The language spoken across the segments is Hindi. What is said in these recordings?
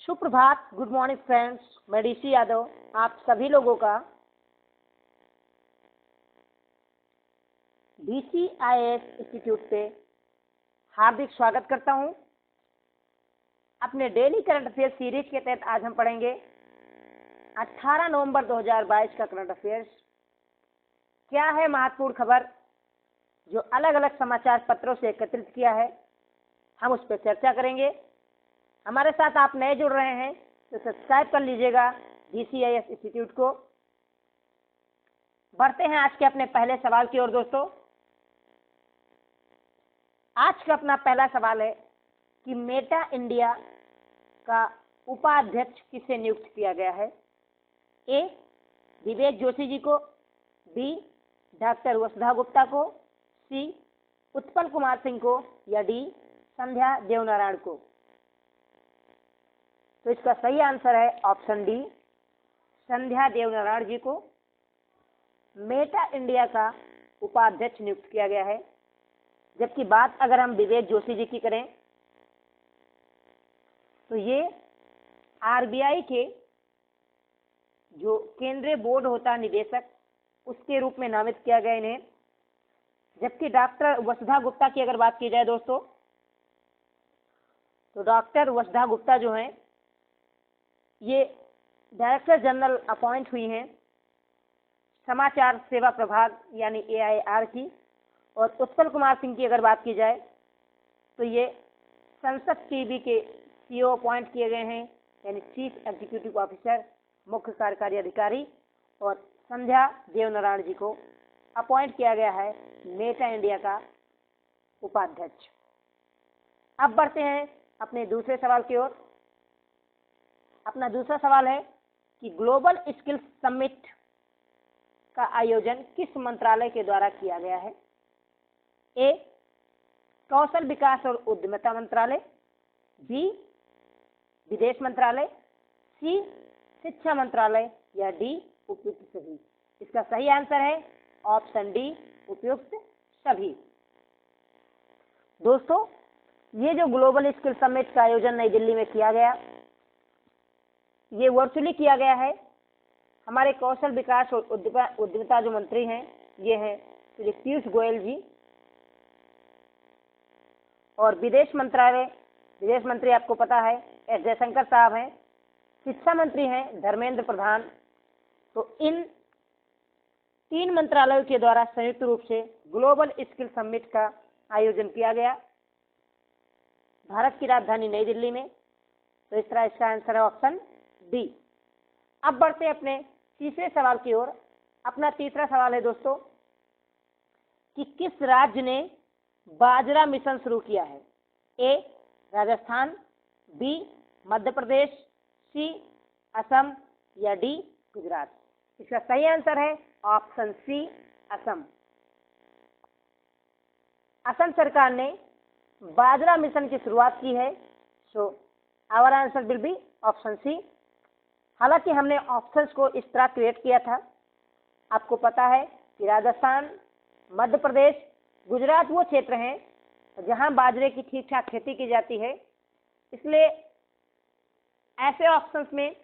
सुप्रभात, गुड मॉर्निंग फ्रेंड्स। मैं डीसी यादव आप सभी लोगों का DCIS इंस्टीट्यूट पे हार्दिक स्वागत करता हूं। अपने डेली करंट अफेयर सीरीज के तहत आज हम पढ़ेंगे 18 नवंबर 2022 का करंट अफेयर्स। क्या है महत्वपूर्ण खबर जो अलग अलग समाचार पत्रों से एकत्रित किया है, हम उस पर चर्चा करेंगे। हमारे साथ आप नए जुड़ रहे हैं तो सब्सक्राइब कर लीजिएगा DCIS इंस्टीट्यूट को। बढ़ते हैं आज के अपने पहले सवाल की ओर दोस्तों। आज का अपना पहला सवाल है कि मेटा इंडिया का उपाध्यक्ष किसे नियुक्त किया गया है। ए विवेक जोशी जी को, बी डॉक्टर वसुधा गुप्ता को, सी उत्पल कुमार सिंह को या डी संध्या देवनारायण को। तो इसका सही आंसर है ऑप्शन डी, संध्या देवनारायण जी को मेटा इंडिया का उपाध्यक्ष नियुक्त किया गया है। जबकि बात अगर हम विवेक जोशी जी की करें तो ये RBI के जो केंद्रीय बोर्ड होता निदेशक उसके रूप में नामित किया गया इन्हें। जबकि डॉक्टर वसुधा गुप्ता की अगर बात की जाए दोस्तों तो डॉक्टर वसुधा गुप्ता जो हैं ये डायरेक्टर जनरल अपॉइंट हुई हैं समाचार सेवा प्रभाग यानी AIR की। और उत्पल कुमार सिंह की अगर बात की जाए तो ये संसद टीवी के CEO अपॉइंट किए गए हैं यानी चीफ एग्जीक्यूटिव ऑफिसर, मुख्य कार्यकारी अधिकारी। और संध्या देवनारायण जी को अपॉइंट किया गया है मेटा इंडिया का उपाध्यक्ष। अब बढ़ते हैं अपने दूसरे सवाल की ओर। अपना दूसरा सवाल है कि ग्लोबल स्किल्स समिट का आयोजन किस मंत्रालय के द्वारा किया गया है। ए कौशल विकास और उद्यमिता मंत्रालय, बी विदेश मंत्रालय, सी शिक्षा मंत्रालय या डी उपयुक्त सभी। इसका सही आंसर है ऑप्शन डी, उपयुक्त सभी। दोस्तों ये जो ग्लोबल स्किल समिट का आयोजन नई दिल्ली में किया गया, ये वर्चुअली किया गया है। हमारे कौशल विकास और उद्यमिता जो मंत्री हैं ये हैं श्री पीयूष गोयल जी। और विदेश मंत्री आपको पता है S जयशंकर साहब हैं। शिक्षा मंत्री हैं धर्मेंद्र प्रधान। तो इन 3 मंत्रालयों के द्वारा संयुक्त रूप से ग्लोबल स्किल समिट का आयोजन किया गया भारत की राजधानी नई दिल्ली में। तो इस तरह इसका आंसर है ऑप्शन डी। अब बढ़ते हैं अपने तीसरे सवाल की ओर। अपना तीसरा सवाल है दोस्तों कि किस राज्य ने बाजरा मिशन शुरू किया है। ए राजस्थान, बी मध्य प्रदेश, सी असम या डी गुजरात। इसका सही आंसर है ऑप्शन सी, असम। असम सरकार ने बाजरा मिशन की शुरुआत की है। So our answer will be option C. हालांकि हमने ऑप्शंस को इस तरह क्रिएट किया था, आपको पता है कि राजस्थान, मध्य प्रदेश, गुजरात वो क्षेत्र हैं जहां बाजरे की ठीक ठाक खेती की जाती है। इसलिए ऐसे ऑप्शंस में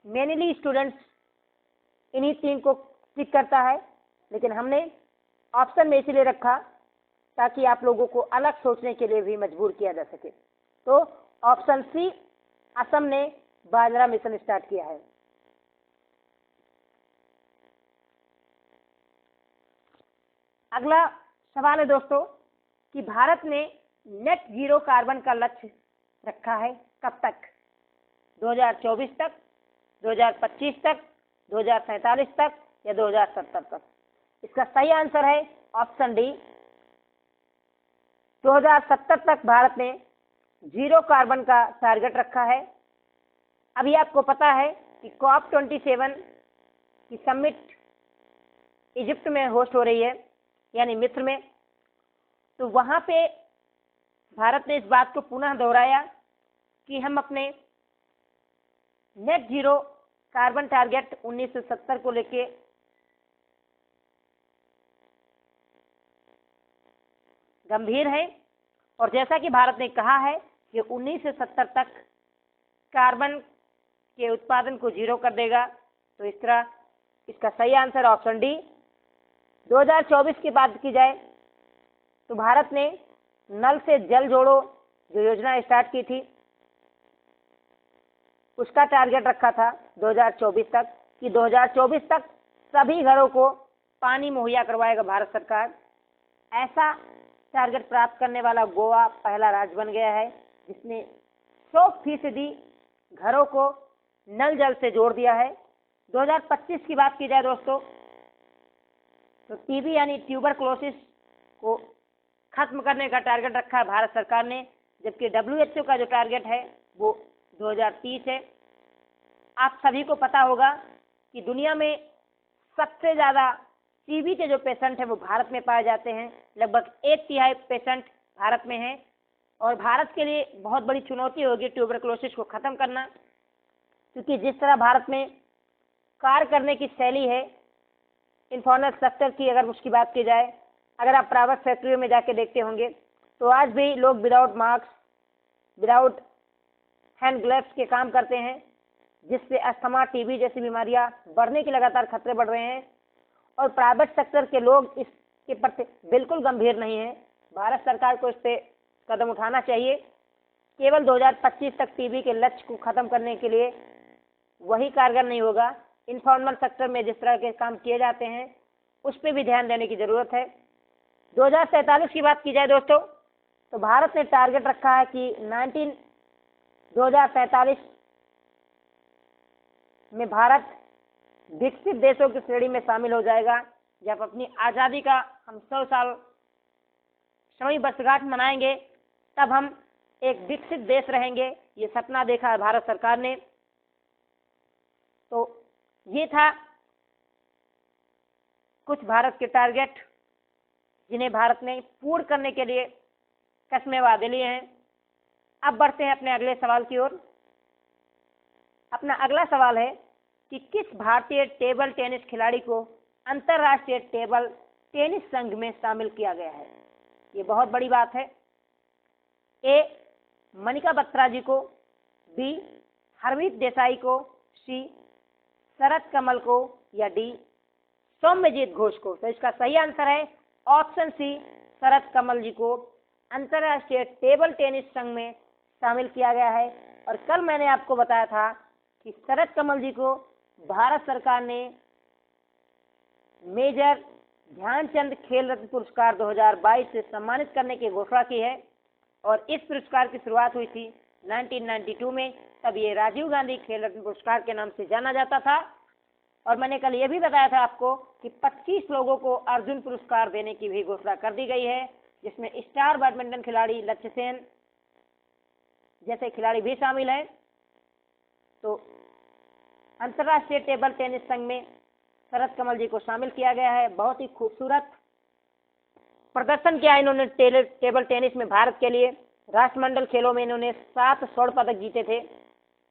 मेनली स्टूडेंट्स इन्हीं 3 को टिक करता है, लेकिन हमने ऑप्शन में इसलिए रखा ताकि आप लोगों को अलग सोचने के लिए भी मजबूर किया जा सके। तो ऑप्शन सी, असम ने बाजरा मिशन स्टार्ट किया है। अगला सवाल है दोस्तों कि भारत ने नेट जीरो कार्बन का लक्ष्य रखा है कब तक। 2024 तक, 2025 तक, 2047 तक या 2070 तक। इसका सही आंसर है ऑप्शन डी, 2070 तक भारत ने जीरो कार्बन का टारगेट रखा है। अभी आपको पता है कि COP27 की समिट इजिप्ट में होस्ट हो रही है यानी मिस्र में। तो वहां पे भारत ने इस बात को पुनः दोहराया कि हम अपने नेट जीरो कार्बन टारगेट 1970 को लेके गंभीर हैं। और जैसा कि भारत ने कहा है कि 1970 तक कार्बन के उत्पादन को जीरो कर देगा। तो इस तरह इसका सही आंसर ऑप्शन डी। 2024 की बात की जाए तो भारत ने नल से जल जोड़ो जो योजना स्टार्ट की थी, उसका टारगेट रखा था 2024 तक कि 2024 तक सभी घरों को पानी मुहैया करवाएगा भारत सरकार। ऐसा टारगेट प्राप्त करने वाला गोवा पहला राज्य बन गया है जिसने 100% घरों को नल जल से जोड़ दिया है। 2025 की बात की जाए दोस्तों तो टीबी यानी ट्यूबरकुलोसिस को खत्म करने का टारगेट रखा है भारत सरकार ने, जबकि WHO का जो टारगेट है वो 2030 है। आप सभी को पता होगा कि दुनिया में सबसे ज़्यादा टीबी के जो पेशेंट हैं वो भारत में पाए जाते हैं। लगभग 1/3 पेशेंट भारत में हैं और भारत के लिए बहुत बड़ी चुनौती होगी ट्यूबरकुलोसिस को ख़त्म करना, क्योंकि जिस तरह भारत में कार्य करने की शैली है इन्फॉर्मल स्ट्रक्चर की, अगर उसकी बात की जाए, अगर आप प्राइवेट फैक्ट्रियों में जाके देखते होंगे तो आज भी लोग without mask, without hand gloves के काम करते हैं, जिससे अस्थमा, टीबी जैसी बीमारियां बढ़ने के लगातार खतरे बढ़ रहे हैं। और प्राइवेट सेक्टर के लोग इसके प्रति बिल्कुल गंभीर नहीं हैं। भारत सरकार को इस पर कदम उठाना चाहिए। केवल 2025 तक टीबी के लक्ष्य को खत्म करने के लिए वही कारगर नहीं होगा, इनफॉर्मल सेक्टर में जिस तरह के काम किए जाते हैं उस पर भी ध्यान देने की जरूरत है। 2047 की बात की जाए दोस्तों तो भारत ने टारगेट रखा है कि 2047 में भारत विकसित देशों की श्रेणी में शामिल हो जाएगा। जब अपनी आज़ादी का हम 100 साल सौवीं वर्षगांठ मनाएंगे तब हम एक विकसित देश रहेंगे। ये सपना देखा है भारत सरकार ने। तो ये था कुछ भारत के टारगेट जिन्हें भारत ने पूर्ण करने के लिए कस्में वादे लिए हैं। अब बढ़ते हैं अपने अगले सवाल की ओर। अपना अगला सवाल है कि किस भारतीय टेबल टेनिस खिलाड़ी को अंतर्राष्ट्रीय टेबल टेनिस संघ में शामिल किया गया है। ये बहुत बड़ी बात है। ए मनिका बत्रा जी को, बी हरमीत देसाई को, सी शरद कमल को या डी सौम्यजीत घोष को। तो इसका सही आंसर है ऑप्शन सी, शरद कमल जी को अंतर्राष्ट्रीय टेबल टेनिस संघ में शामिल किया गया है। और कल मैंने आपको बताया था कि शरद कमल जी को भारत सरकार ने मेजर ध्यानचंद खेल रत्न पुरस्कार 2022 से सम्मानित करने की घोषणा की है। और इस पुरस्कार की शुरुआत हुई थी 1992 में। तब ये राजीव गांधी खेल रत्न पुरस्कार के नाम से जाना जाता था। और मैंने कल ये भी बताया था आपको कि 25 लोगों को अर्जुन पुरस्कार देने की भी घोषणा कर दी गई है, जिसमें स्टार बैडमिंटन खिलाड़ी लक्ष्य सेन जैसे खिलाड़ी भी शामिल हैं। तो अंतर्राष्ट्रीय टेबल टेनिस संघ में शरद कमल जी को शामिल किया गया है। बहुत ही खूबसूरत प्रदर्शन किया इन्होंने टेबल टेनिस में भारत के लिए। राष्ट्रमंडल खेलों में इन्होंने 7 स्वर्ण पदक जीते थे,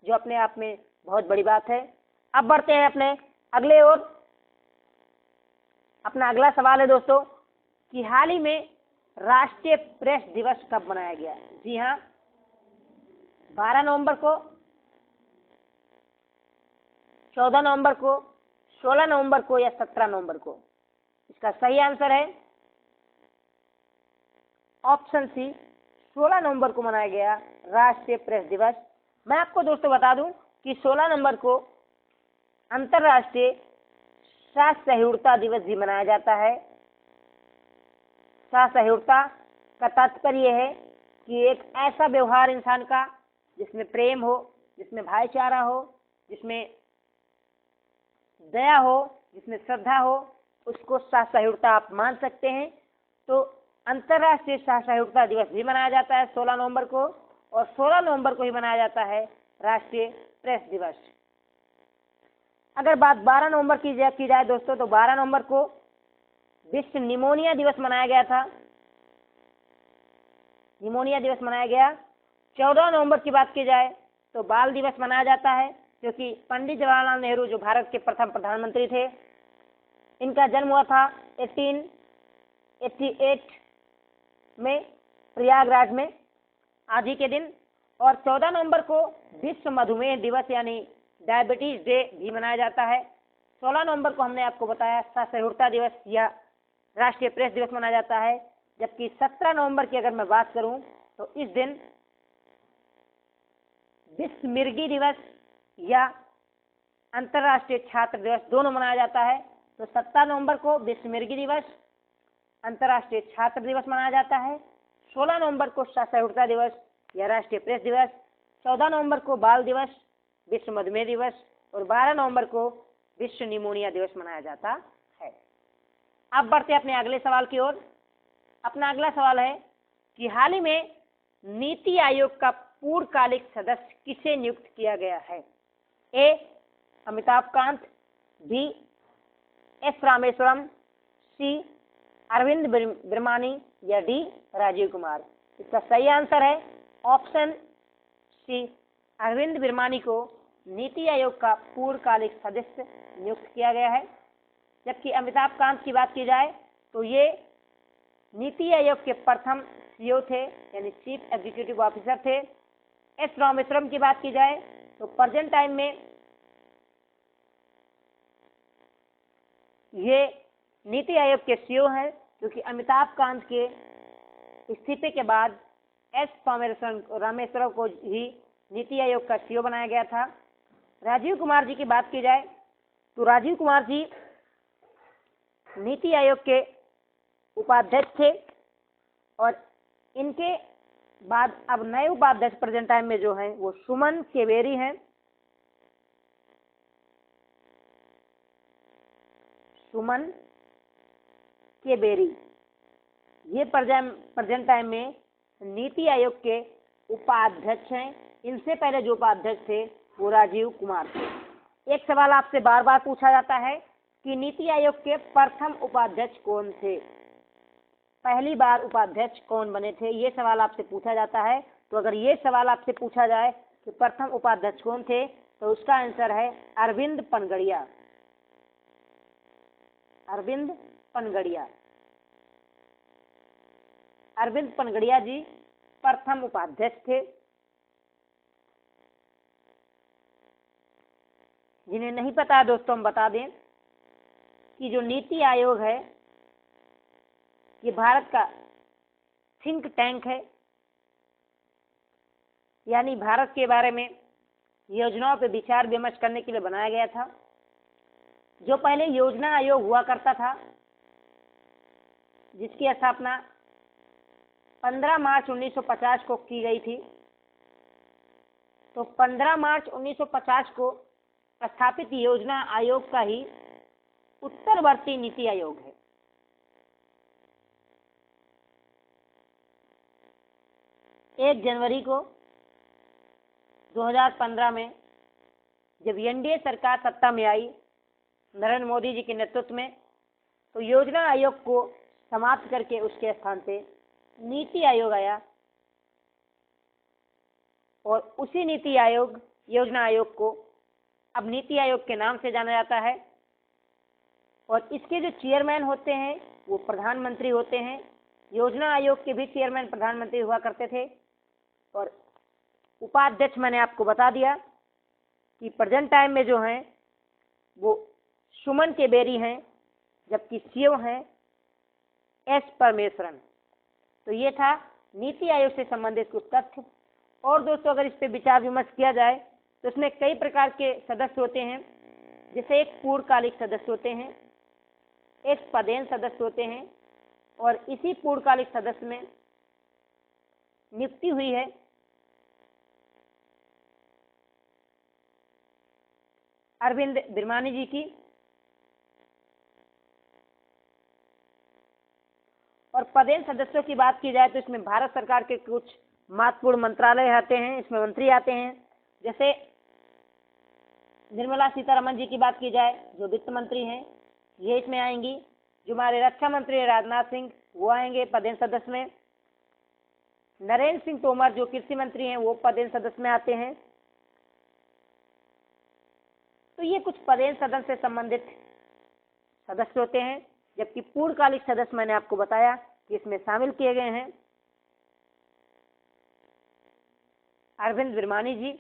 जो अपने आप में बहुत बड़ी बात है। अब बढ़ते हैं अपने अगले ओर। अपना अगला सवाल है दोस्तों कि हाल ही में राष्ट्रीय प्रेस दिवस कब मनाया गया? जी हाँ, 12 नवंबर को, 14 नवंबर को, 16 नवंबर को या 17 नवंबर को। इसका सही आंसर है ऑप्शन सी, 16 नवंबर को मनाया गया राष्ट्रीय प्रेस दिवस। मैं आपको दोस्तों बता दूं कि 16 नवंबर को अंतर्राष्ट्रीय सहिष्णुता दिवस भी मनाया जाता है। सहिष्णुता का तात्पर्य है कि एक ऐसा व्यवहार इंसान का जिसमें प्रेम हो, जिसमें भाईचारा हो, जिसमें दया हो, जिसमें श्रद्धा हो, उसको सहिष्णुता आप मान सकते हैं। तो अंतर्राष्ट्रीय सहिष्णुता दिवस भी मनाया जाता है 16 नवंबर को, और 16 नवंबर को ही मनाया जाता है राष्ट्रीय प्रेस दिवस। अगर बात 12 नवंबर की जाए दोस्तों तो 12 नवंबर को विश्व निमोनिया दिवस मनाया गया था। निमोनिया दिवस मनाया गया। 14 नवंबर की बात की जाए तो बाल दिवस मनाया जाता है, क्योंकि पंडित जवाहरलाल नेहरू जो भारत के प्रथम प्रधानमंत्री थे, इनका जन्म हुआ था 1888 में प्रयागराज में आज ही के दिन। और 14 नवंबर को विश्व मधुमेह दिवस यानी डायबिटीज डे भी मनाया जाता है। 16 नवंबर को हमने आपको बताया साक्षरता दिवस या राष्ट्रीय प्रेस दिवस मनाया जाता है। जबकि 17 नवंबर की अगर मैं बात करूं तो इस दिन विश्व मिर्गी दिवस या अंतर्राष्ट्रीय छात्र दिवस दोनों मनाया जाता है। तो 17 नवंबर को विश्व मिर्गी दिवस, अंतर्राष्ट्रीय छात्र दिवस मनाया जाता है। 16 नवंबर को साक्षरता दिवस या राष्ट्रीय प्रेस दिवस, 14 नवंबर को बाल दिवस, विश्व मधुमेह दिवस और 12 नवंबर को विश्व निमोनिया दिवस मनाया जाता है। अब बढ़ते हैं अपने अगले सवाल की ओर। अपना अगला सवाल है कि हाल ही में नीति आयोग का पूर्णकालिक सदस्य किसे नियुक्त किया गया है? ए अमिताभ कांत, बी एस रामेश्वरम, सी अरविंद बिरमानी या डी राजीव कुमार। इसका सही आंसर है ऑप्शन सी, अरविंद बिरमानी को नीति आयोग का पूर्णकालिक सदस्य नियुक्त किया गया है। जबकि अमिताभ कांत की बात की जाए तो ये नीति आयोग के प्रथम सीईओ थे यानी चीफ एग्जीक्यूटिव ऑफिसर थे। एस रामेश्वरम की बात की जाए तो प्रेजेंट टाइम में ये नीति आयोग के सीईओ हैं, क्योंकि अमिताभ कांत के इस्तीफे के बाद एस रामेश्वरम को ही नीति आयोग का सीईओ बनाया गया था। राजीव कुमार जी की बात की जाए तो राजीव कुमार जी नीति आयोग के उपाध्यक्ष थे और इनके बाद अब नए उपाध्यक्ष प्रेजेंट टाइम में जो हैं वो सुमन केवेरी हैं। सुमन केवेरी ये प्रेजेंट टाइम में नीति आयोग के उपाध्यक्ष हैं। इनसे पहले जो उपाध्यक्ष थे वो राजीव कुमार थे। एक सवाल आपसे बार बार पूछा जाता है कि नीति आयोग के प्रथम उपाध्यक्ष कौन थे, पहली बार उपाध्यक्ष कौन बने थे, ये सवाल आपसे पूछा जाता है। तो अगर ये सवाल आपसे पूछा जाए कि प्रथम उपाध्यक्ष कौन थे तो उसका आंसर है अरविंद पनगड़िया। अरविंद पनगड़िया, अरविंद पनगड़िया जी प्रथम उपाध्यक्ष थे। जिन्हें नहीं पता है दोस्तों हम बता दें कि जो नीति आयोग है ये भारत का थिंक टैंक है, यानी भारत के बारे में योजनाओं पर विचार विमर्श करने के लिए बनाया गया था। जो पहले योजना आयोग हुआ करता था जिसकी स्थापना 15 मार्च 1950 को की गई थी, तो 15 मार्च 1950 को स्थापित योजना आयोग का ही उत्तरवर्ती नीति आयोग है। एक जनवरी को 2015 में जब एनडीए सरकार सत्ता में आई नरेंद्र मोदी जी के नेतृत्व में, तो योजना आयोग को समाप्त करके उसके स्थान पे नीति आयोग आया और उसी नीति आयोग योजना आयोग को अब नीति आयोग के नाम से जाना जाता है। और इसके जो चेयरमैन होते हैं वो प्रधानमंत्री होते हैं। योजना आयोग के भी चेयरमैन प्रधानमंत्री हुआ करते थे। और उपाध्यक्ष मैंने आपको बता दिया कि प्रेजेंट टाइम में जो हैं वो सुमन केवेरी हैं, जबकि सीईओ हैं एस परमेश्वरन। तो ये था नीति आयोग से संबंधित कुछ तथ्य। और दोस्तों अगर इस पे विचार विमर्श किया जाए तो इसमें कई प्रकार के सदस्य होते हैं, जैसे एक पूर्णकालिक सदस्य होते हैं, एक पदेन सदस्य होते हैं, और इसी पूर्णकालिक सदस्य में नियुक्ति हुई है अरविंद बिरमानी जी की। और पदेन सदस्यों की बात की जाए तो इसमें भारत सरकार के कुछ महत्वपूर्ण मंत्रालय आते हैं, इसमें मंत्री आते हैं। जैसे निर्मला सीतारमण जी की बात की जाए जो वित्त मंत्री हैं, ये इसमें आएंगी। जो हमारे रक्षा मंत्री राजनाथ सिंह वो आएंगे पदेन सदस्य में। नरेंद्र सिंह तोमर जो कृषि मंत्री हैं वो पदेन सदस्य में आते हैं। तो ये कुछ पदेन सदन से संबंधित सदस्य होते हैं, जबकि पूर्णकालिक सदस्य मैंने आपको बताया कि इसमें शामिल किए गए हैं। अरविंद विरमानी जी।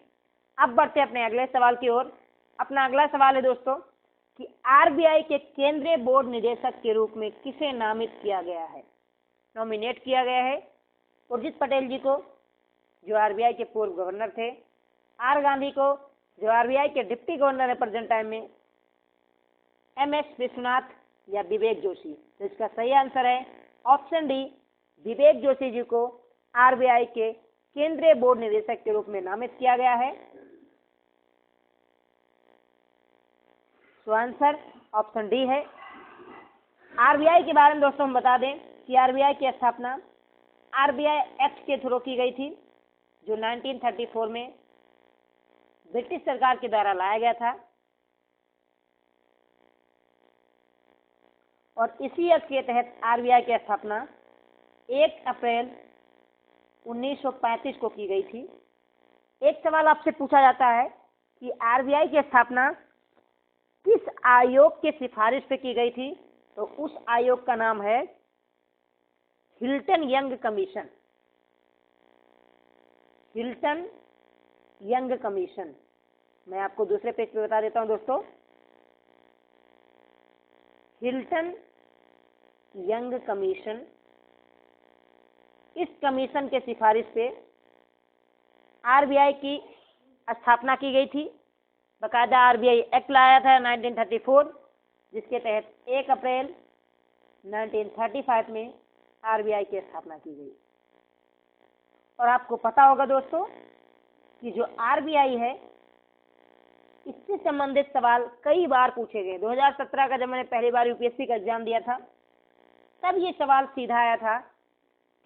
अब बढ़ते हैं अपने अगले सवाल की ओर। अपना अगला सवाल है दोस्तों कि आरबीआई के केंद्रीय बोर्ड निदेशक के रूप में किसे नामित किया गया है? नॉमिनेट किया गया है उर्जित पटेल जी को, जो आरबीआई के पूर्व गवर्नर थे, आर गांधी को, जो आरबीआई के डिप्टी गवर्नर है प्रेजेंट टाइम में, एमएस विश्वनाथ, या विवेक जोशी। तो इसका सही आंसर है ऑप्शन डी, विवेक जोशी जी को आरबीआई के केंद्रीय बोर्ड निदेशक के रूप में नामित किया गया है। तो आंसर ऑप्शन डी है। आरबीआई के बारे में दोस्तों हम बता दें कि आरबीआई की स्थापना आरबीआई एक्ट के थ्रू की गई थी, जो 1934 में ब्रिटिश सरकार के द्वारा लाया गया था, और इसी एक्ट के तहत आरबीआई की स्थापना 1 अप्रैल 1935 को की गई थी। एक सवाल आपसे पूछा जाता है कि आरबीआई की स्थापना किस आयोग के सिफारिश पे की गई थी? तो उस आयोग का नाम है Hilton young commission. Hilton young commission. मैं आपको दूसरे पेज पे बता देता हूं दोस्तों, हिल्टन यंग कमीशन। इस कमीशन के सिफारिश पे आरबीआई की स्थापना की गई थी। बाकायदा आरबीआई एक्ट लाया था 1934, जिसके तहत 1 अप्रैल 1935 में आरबीआई की स्थापना की गई। और आपको पता होगा दोस्तों कि जो आरबीआई है, इससे संबंधित सवाल कई बार पूछे गए। 2017 का जब मैंने पहली बार यूपीएससी का एग्जाम दिया था, तब ये सवाल सीधा आया था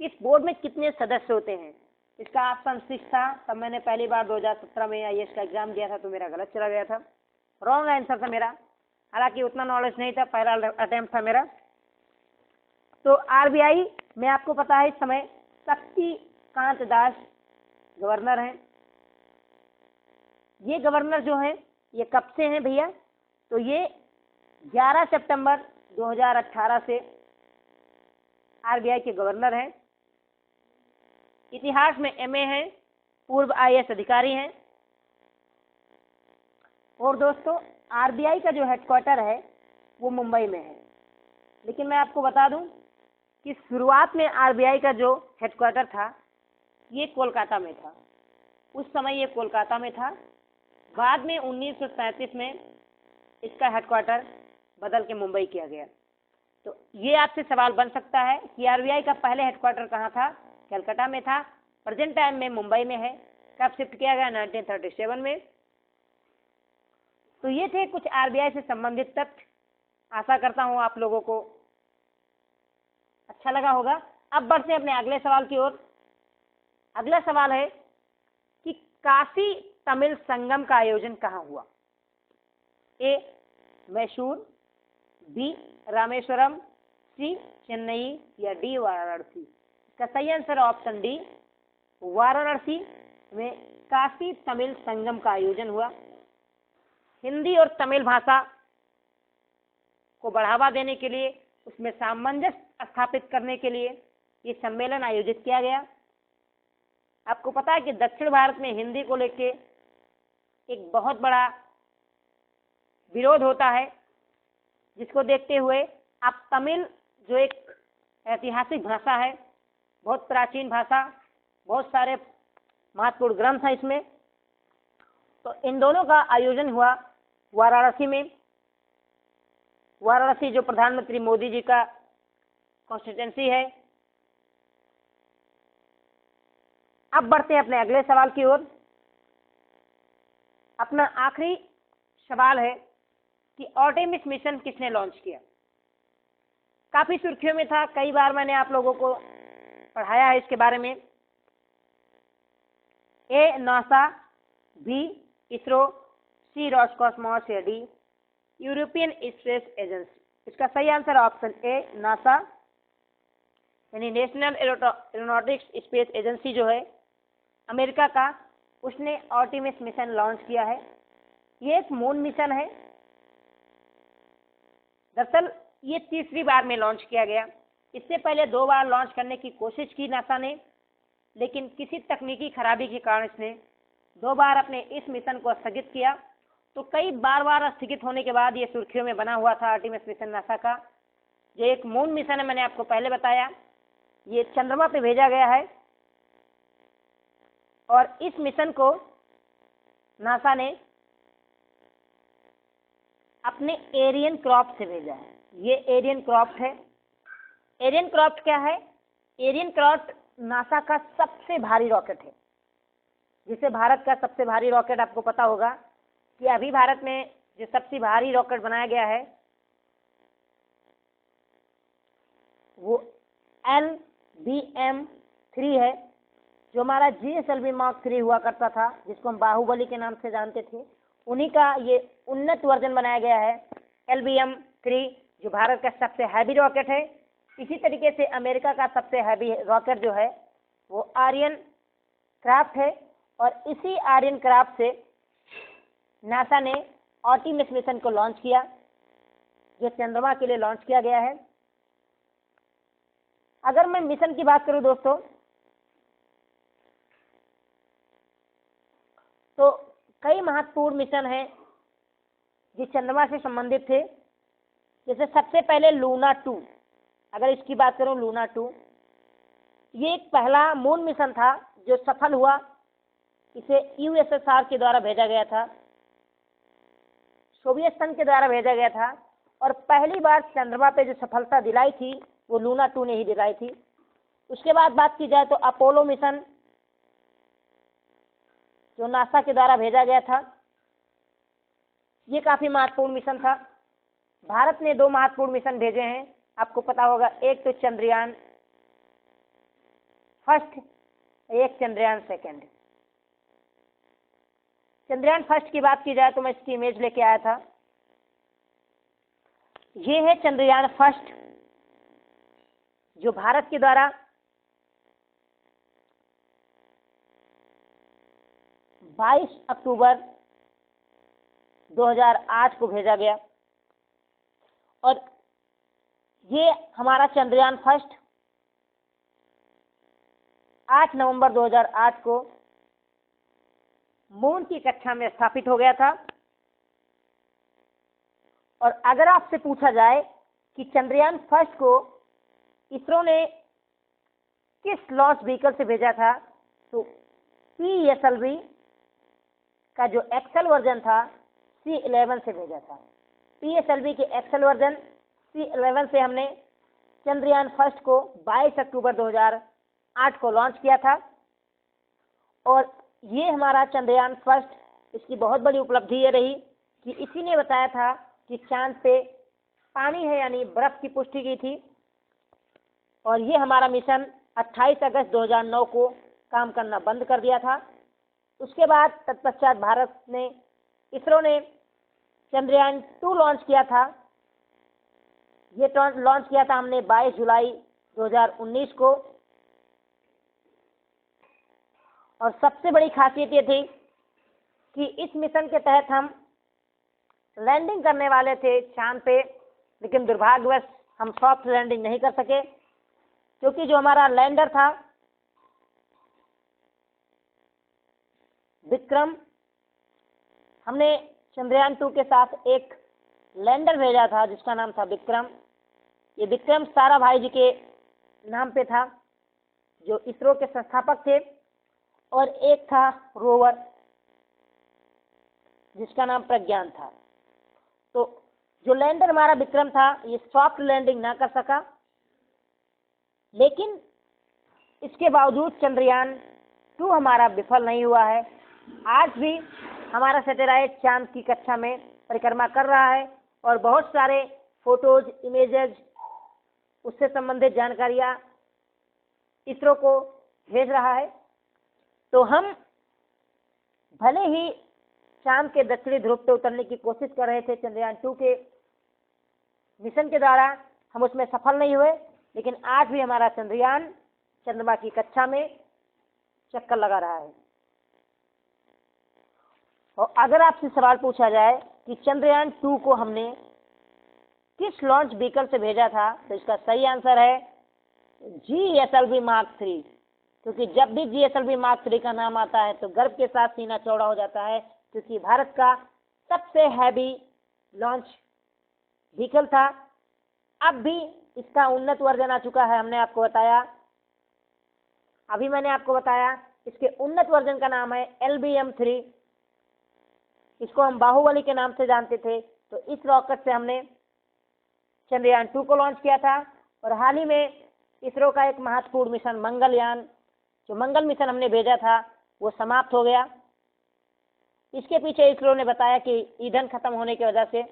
कि इस बोर्ड में कितने सदस्य होते हैं। इसका ऑप्शन 6 था। तब मैंने पहली बार 2017 में आईएएस का एग्जाम दिया था, तो मेरा गलत चला गया था, रॉन्ग आंसर था मेरा। हालांकि उतना नॉलेज नहीं था, पहला अटेम्प्ट था मेरा। तो आरबीआई में आपको पता है इस समय शक्तिकांत दास गवर्नर हैं। ये गवर्नर जो हैं, ये कब से हैं भैया? तो ये 11 सितंबर 2018 से आरबीआई के गवर्नर हैं। इतिहास में एमए हैं, पूर्व आईएएस अधिकारी हैं। और दोस्तों आरबीआई का जो हेडक्वार्टर है वो मुंबई में है, लेकिन मैं आपको बता दूं कि शुरुआत में आरबीआई का जो हेडक्वार्टर था ये कोलकाता में था। उस समय ये कोलकाता में था। बाद में 1937 में इसका हेडक्वार्टर बदल के मुंबई किया गया। तो ये आपसे सवाल बन सकता है कि आरबीआई का पहले हेडक्वार्टर कहाँ था? कलकत्ता में था, प्रेजेंट टाइम में मुंबई में है। कब शिफ्ट किया गया? 1937 में। तो ये थे कुछ आरबीआई से संबंधित तथ्य। आशा करता हूँ आप लोगों को अच्छा लगा होगा। अब बढ़ते हैं अपने अगले सवाल की ओर। अगला सवाल है कि काशी तमिल संगम का आयोजन कहाँ हुआ? ए मैसूर, बी रामेश्वरम, सी चेन्नई, या डी वाराणसी। इसका सही आंसर ऑप्शन डी, वाराणसी में काशी तमिल संगम का आयोजन हुआ। हिंदी और तमिल भाषा को बढ़ावा देने के लिए, उसमें सामंजस्य स्थापित करने के लिए ये सम्मेलन आयोजित किया गया। आपको पता है कि दक्षिण भारत में हिंदी को लेके एक बहुत बड़ा विरोध होता है, जिसको देखते हुए आप तमिल जो एक ऐतिहासिक भाषा है, बहुत प्राचीन भाषा, बहुत सारे महत्वपूर्ण ग्रंथ हैं इसमें, तो इन दोनों का आयोजन हुआ वाराणसी में। वाराणसी जो प्रधानमंत्री मोदी जी का कॉन्स्टिट्यूंसी है। अब बढ़ते हैं अपने अगले सवाल की ओर। अपना आखिरी सवाल है कि आर्टेमिस मिशन किसने लॉन्च किया? काफी सुर्खियों में था, कई बार मैंने आप लोगों को पढ़ाया है इसके बारे में। A NASA, B ISRO, C Roscosmos, या डी यूरोपियन स्पेस एजेंसी। इसका सही आंसर ऑप्शन ए नासा, यानी नेशनल एरोनॉटिक्स स्पेस एजेंसी जो है अमेरिका का, उसने आर्टेमिस मिशन लॉन्च किया है। ये एक मून मिशन है। दरअसल ये तीसरी बार में लॉन्च किया गया। इससे पहले 2 बार लॉन्च करने की कोशिश की नासा ने, लेकिन किसी तकनीकी खराबी के कारण इसने 2 बार अपने इस मिशन को स्थगित किया। तो कई बार स्थगित होने के बाद ये सुर्खियों में बना हुआ था आर्टेमिस मिशन नासा का। जो एक मून मिशन है, मैंने आपको पहले बताया, ये चंद्रमा पे भेजा गया है और इस मिशन को नासा ने अपने एरियन क्रॉफ्ट से भेजा है। ये एरियन क्रॉफ्ट है। एरियन क्रॉफ्ट क्या है? एरियन क्रॉफ्ट नासा का सबसे भारी रॉकेट है, जिसे भारत का सबसे भारी रॉकेट आपको पता होगा कि अभी भारत में जो सबसे भारी रॉकेट बनाया गया है वो LBM-3 है, जो हमारा GSLV Mark 3 हुआ करता था, जिसको हम बाहुबली के नाम से जानते थे। उन्हीं का ये उन्नत वर्जन बनाया गया है LBM-3, जो भारत का सबसे हैवी रॉकेट है। इसी तरीके से अमेरिका का सबसे हैवी रॉकेट जो है वो आर्यन क्राफ्ट है, और इसी आर्यन क्राफ्ट से नासा ने आर्टेमिस मिशन को लॉन्च किया, जो चंद्रमा के लिए लॉन्च किया गया है। अगर मैं मिशन की बात करूं दोस्तों, तो कई महत्वपूर्ण मिशन हैं जो चंद्रमा से संबंधित थे। जैसे सबसे पहले लूना 2, अगर इसकी बात करूं, लूना 2 ये एक पहला मून मिशन था जो सफल हुआ। इसे USSR के द्वारा भेजा गया था, सोवियत संघ के द्वारा भेजा गया था, और पहली बार चंद्रमा पे जो सफलता दिलाई थी वो लूना 2 ने ही दिलाई थी। उसके बाद बात की जाए तो अपोलो मिशन, जो नासा के द्वारा भेजा गया था, ये काफी महत्वपूर्ण मिशन था। भारत ने 2 महत्वपूर्ण मिशन भेजे हैं, आपको पता होगा, एक तो चंद्रयान फर्स्ट, एक चंद्रयान सेकंड। चंद्रयान फर्स्ट की बात की जाए तो मैं इसकी इमेज लेके आया था। ये है चंद्रयान फर्स्ट, जो भारत के द्वारा 22 अक्टूबर 2008 को भेजा गया, और ये हमारा चंद्रयान फर्स्ट 8 नवंबर 2008 को मून की कक्षा में स्थापित हो गया था। और अगर आपसे पूछा जाए कि चंद्रयान फर्स्ट को इसरो ने किस लॉन्च व्हीकल से भेजा था, तो PSLV का जो एक्सेल वर्जन था C11 से भेजा था। PSLV के एक्सेल वर्जन C11 से हमने चंद्रयान फर्स्ट को 22 अक्टूबर 2008 को लॉन्च किया था। और ये हमारा चंद्रयान फर्स्ट, इसकी बहुत बड़ी उपलब्धि ये रही कि इसी ने बताया था कि चांद पे पानी है, यानी बर्फ की पुष्टि की थी। और ये हमारा मिशन 28 अगस्त 2009 को काम करना बंद कर दिया था। उसके बाद तत्पश्चात भारत ने, इसरो ने चंद्रयान 2 लॉन्च किया था। ये लॉन्च किया था हमने 22 जुलाई 2019 को। और सबसे बड़ी खासियत ये थी कि इस मिशन के तहत हम लैंडिंग करने वाले थे चांद पे, लेकिन दुर्भाग्यवश हम सॉफ्ट लैंडिंग नहीं कर सके, क्योंकि जो हमारा लैंडर था विक्रम, हमने चंद्रयान 2 के साथ एक लैंडर भेजा था जिसका नाम था विक्रम। ये विक्रम साराभाई जी के नाम पे था, जो इसरो के संस्थापक थे। और एक था रोवर जिसका नाम प्रज्ञान था। तो जो लैंडर हमारा विक्रम था, ये सॉफ्ट लैंडिंग ना कर सका, लेकिन इसके बावजूद चंद्रयान 2 हमारा विफल नहीं हुआ है। आज भी हमारा सैटेलाइट चांद की कक्षा में परिक्रमा कर रहा है, और बहुत सारे फोटोज, इमेजेज, उससे संबंधित जानकारियां इसरो को भेज रहा है। तो हम भले ही चांद के दक्षिणी ध्रुव पे उतरने की कोशिश कर रहे थे चंद्रयान 2 के मिशन के द्वारा, हम उसमें सफल नहीं हुए, लेकिन आज भी हमारा चंद्रयान चंद्रमा की कक्षा में चक्कर लगा रहा है। और अगर आपसे सवाल पूछा जाए कि चंद्रयान 2 को हमने किस लॉन्च व्हीकल से भेजा था, तो इसका सही आंसर है GSLV Mark 3। क्योंकि जब भी GSLV मार्क 3 का नाम आता है तो गर्व के साथ सीना चौड़ा हो जाता है, क्योंकि भारत का सबसे हैवी लॉन्च व्हीकल था। अब भी इसका उन्नत वर्जन आ चुका है, हमने आपको बताया, अभी मैंने आपको बताया। इसके उन्नत वर्जन का नाम है LBM-3। इसको हम बाहुबली के नाम से जानते थे। तो इस रॉकेट से हमने चंद्रयान 2 को लॉन्च किया था। और हाल ही में इसरो का एक महत्वपूर्ण मिशन मंगलयान, जो मंगल मिशन हमने भेजा था, वो समाप्त हो गया। इसके पीछे इसरो ने बताया कि ईंधन खत्म होने की वजह से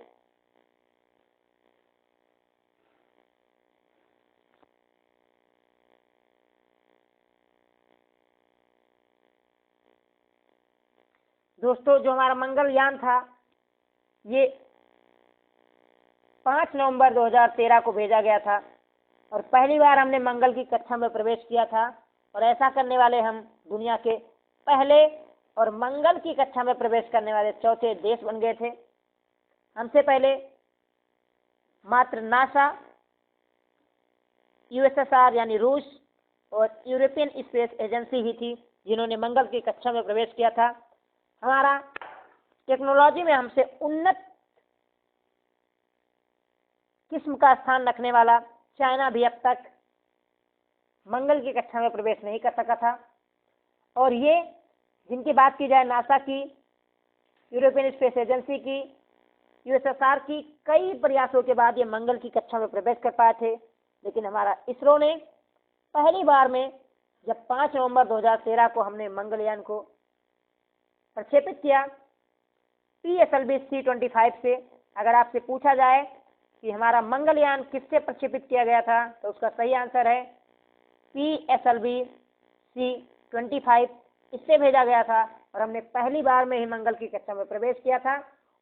दोस्तों, जो हमारा मंगलयान था ये 5 नवंबर 2013 को भेजा गया था और पहली बार हमने मंगल की कक्षा में प्रवेश किया था। और ऐसा करने वाले हम दुनिया के पहले और मंगल की कक्षा में प्रवेश करने वाले चौथे देश बन गए थे। हमसे पहले मात्र नासा, USSR यानी रूस और यूरोपियन स्पेस एजेंसी ही थी जिन्होंने मंगल की कक्षा में प्रवेश किया था। हमारा टेक्नोलॉजी में हमसे उन्नत किस्म का स्थान रखने वाला चाइना भी अब तक मंगल की कक्षा में प्रवेश नहीं कर सका था। और ये जिनकी बात की जाए नासा की, यूरोपियन स्पेस एजेंसी की, USSR की, कई प्रयासों के बाद ये मंगल की कक्षा में प्रवेश कर पाए थे। लेकिन हमारा इसरो ने पहली बार में जब 5 नवंबर 2013 को हमने मंगलयान को प्रक्षेपित किया PSLV C-25 से, अगर आपसे पूछा जाए कि हमारा मंगलयान किससे प्रक्षेपित किया गया था तो उसका सही आंसर है PSLV C-25। इससे भेजा गया था और हमने पहली बार में ही मंगल की कक्षा में प्रवेश किया था।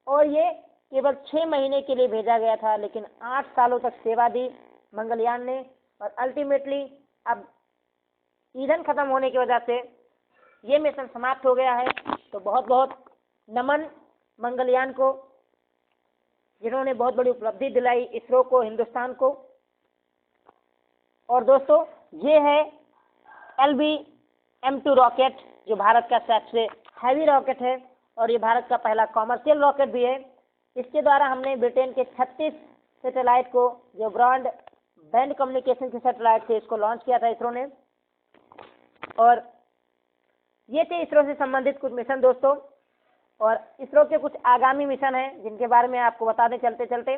और ये केवल 6 महीने के लिए भेजा गया था, लेकिन 8 सालों तक सेवा दी मंगलयान ने। और अल्टीमेटली अब ईंधन खत्म होने की वजह से ये मिशन समाप्त हो गया है। तो बहुत बहुत नमन मंगलयान को, जिन्होंने बहुत बड़ी उपलब्धि दिलाई इसरो को, हिंदुस्तान को। और दोस्तों, ये है LBM-2 रॉकेट, जो भारत का सबसे हैवी रॉकेट है और ये भारत का पहला कॉमर्शियल रॉकेट भी है। इसके द्वारा हमने ब्रिटेन के 36 सैटेलाइट को, जो ब्रॉड बैंड कम्युनिकेशन के सैटेलाइट थे, इसको लॉन्च किया था इसरो ने। और ये थे इसरो से संबंधित कुछ मिशन दोस्तों। और इसरो के कुछ आगामी मिशन हैं जिनके बारे में आपको बता दें चलते चलते।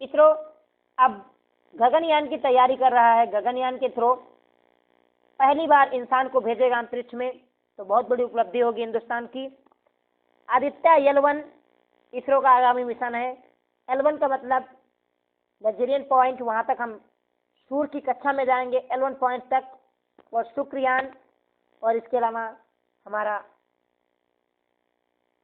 इसरो अब गगनयान की तैयारी कर रहा है। गगनयान के थ्रू पहली बार इंसान को भेजेगा अंतरिक्ष में, तो बहुत बड़ी उपलब्धि होगी हिंदुस्तान की। आदित्य L1 इसरो का आगामी मिशन है। L1 का मतलब लग्जरियन पॉइंट, वहां तक हम सूर्य की कक्षा में जाएंगे L1 पॉइंट तक। और शुक्रयान, और इसके अलावा हमारा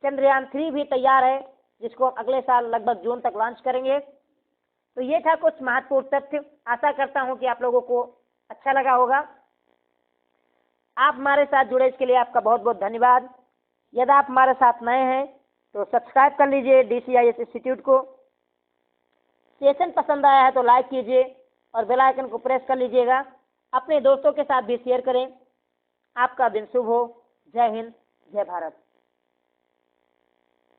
चंद्रयान 3 भी तैयार है, जिसको हम अगले साल लगभग जून तक लॉन्च करेंगे। तो ये था कुछ महत्वपूर्ण तथ्य। आशा करता हूं कि आप लोगों को अच्छा लगा होगा। आप हमारे साथ जुड़े इसके लिए आपका बहुत बहुत धन्यवाद। यदि आप हमारे साथ नए हैं तो सब्सक्राइब कर लीजिए DCIS इंस्टीट्यूट को। सेशन पसंद आया है तो लाइक कीजिए और बेल आइकन को प्रेस कर लीजिएगा। अपने दोस्तों के साथ भी शेयर करें। आपका दिन शुभ हो। जय हिंद, जय भारत।